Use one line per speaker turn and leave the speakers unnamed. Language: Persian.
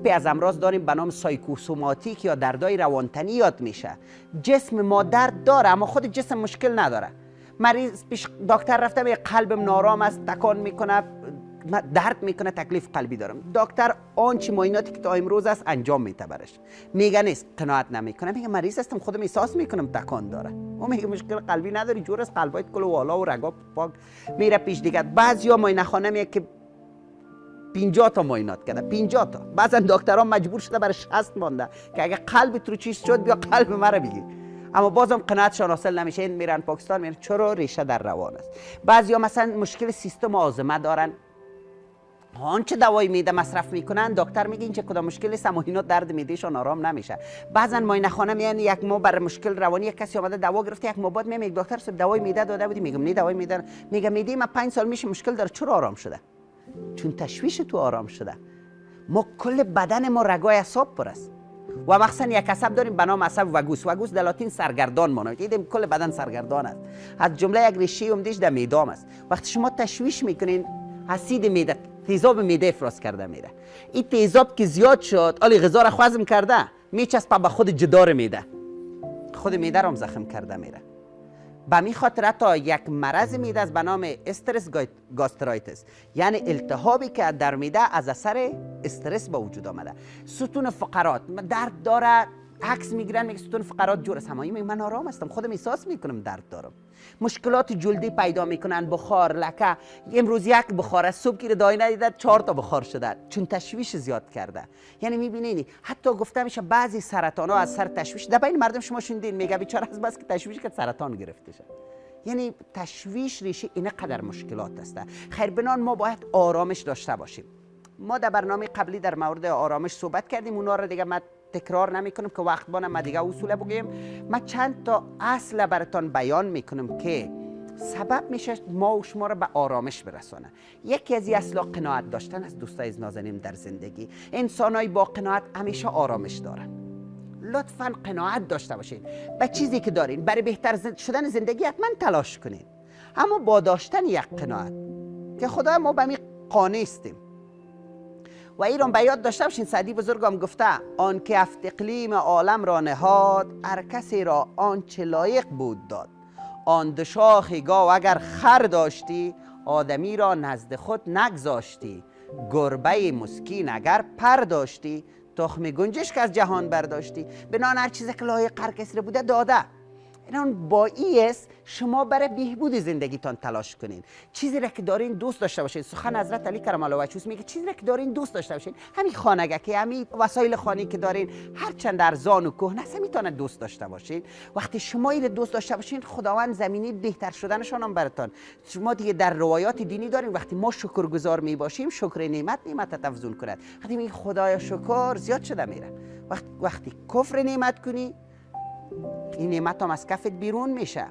گروپی از امراض داریم به نام سایکوسوماتیک یا دردای روانتنی یاد میشه. جسم ما درد داره اما خود جسم مشکل نداره. مریض پیش دکتر رفتم قلبم نارام است، تکان میکنه، درد میکنه، تکلیف قلبی دارم. دکتر آنچه معایناتی که تا امروز است انجام میده برش، میگه نیست، قناعت نمیکنه، میگه مریض هستم خودم احساس میکنم تکان داره. اون میگه مشکل قلبی نداری، جور است قلبایت کل والا و رگا پاک. میره پیش دیگه. بعضیا معاینه خانه میگه که 50 تا معاینات کرده، 50 تا. بعضا دکترها مجبور شده برای 60 مانده که اگه قلبت رو چیز شد بیا قلب مرا بگیر. اما بازم قناعتشان حاصل نمیشه. این میرن پاکستان، میرن. چرا؟ ریشه در روان است. بعضیا مثلا مشکل سیستم هاضمه دارن، آنچه دوای میده مصرف میکنن، دکتر میگه این چه کدام مشکل است، اما اینا درد میدهشون آرام نمیشه. بعضن معاینه خانه میان یک ماه بر مشکل روانی یک کسی اومده دوا گرفته، یک ماه بعد میگه دکتر صاحب دوای میده داده بودی، میگم نه دوای میده، میگه میده ما 5 سال میشه مشکل داره. چرا آرام شده؟ چون تشویش تو آرام شده. ما کل بدن ما رگای اعصاب پر است و مخصوصا یک عصب داریم به نام عصب وگوس. وگوس در لاتین سرگردان مانه، دیدیم کل بدن سرگردان است. از جمله یک ریشه عمدهش در معده است. وقتی شما تشویش میکنین اسید معده، تیزاب معده افراز کرده میره. این تیزاب که زیاد شد، آلی غذا را هضم کرده، میچسبه به خود جدار معده، خود معده را هم زخم کرده میره. به می خاطر حتی یک مرض معده است به نام استرس گاسترایتس، یعنی التهابی که در معده از اثر استرس به وجود آمده. ستون فقرات درد داره، عکس میگیرن میگه ستون فقرات جور است، همایی میگه من آرام هستم، خودم احساس میکنم درد دارم. مشکلات جلدی پیدا میکنن، بخار، لکه. امروز یک بخار از صبح که دای ندیده 4 تا بخار شده، چون تشویش زیاد کرده. یعنی میبینین حتی گفته میشه بعضی سرطان ها از سر تشویش در بین مردم شما شنیدین، میگه بیچاره از بس که تشویش که سرطان گرفته شه. یعنی تشویش ریشه اینقدر مشکلات است. خیر بنان ما باید آرامش داشته باشیم. ما در برنامه قبلی در مورد آرامش صحبت کردیم، اونا رو دیگه من تکرار نمی کنم که وقت بانم ما دیگه اصول بگیم. من چند تا اصل براتون بیان میکنم که سبب میشه ما و شما رو به آرامش برسانه. یکی از این اصلا قناعت داشتن است. دوستای نازنین، در زندگی انسانای با قناعت همیشه آرامش دارن. لطفاً قناعت داشته باشین به چیزی که دارین. برای بهتر شدن زندگی حتما تلاش کنین، اما با داشتن یک قناعت که خدا ما به می قانع استیم. و ایران به یاد داشته باشین سعدی بزرگم گفته آن که افت اقلیم عالم را نهاد، هر کسی را آنچه لایق بود داد. آن دو شاخ گاو اگر خر داشتی، آدمی را نزد خود نگذاشتی. گربه مسکین اگر پر داشتی، تخم گنجش که از جهان برداشتی. بنان هر چیزی که لایق هر کسی را بوده داده. اینان با است شما برای بهبود زندگیتان تلاش کنین. چیزی را که دارین دوست داشته باشین. سخن حضرت علی کرم الله وجهه میگه چیزی را که دارین دوست داشته باشین. همین خانگی، همین وسایل خانگی که دارین، هر چند ارزان و کهنه است میتونه دوست داشته باشین. وقتی شما این دوست داشته باشین، خداوند زمینه بهتر شدنشان هم براتون. شما دیگه در روایات دینی دارین وقتی ما شکرگزار می باشیم، شکر نعمت افزون کند. وقتی میگی خدایا شکر، زیاد شده میره. وقتی کفر نعمت کنی، این نعمت هم از کفت بیرون میشه.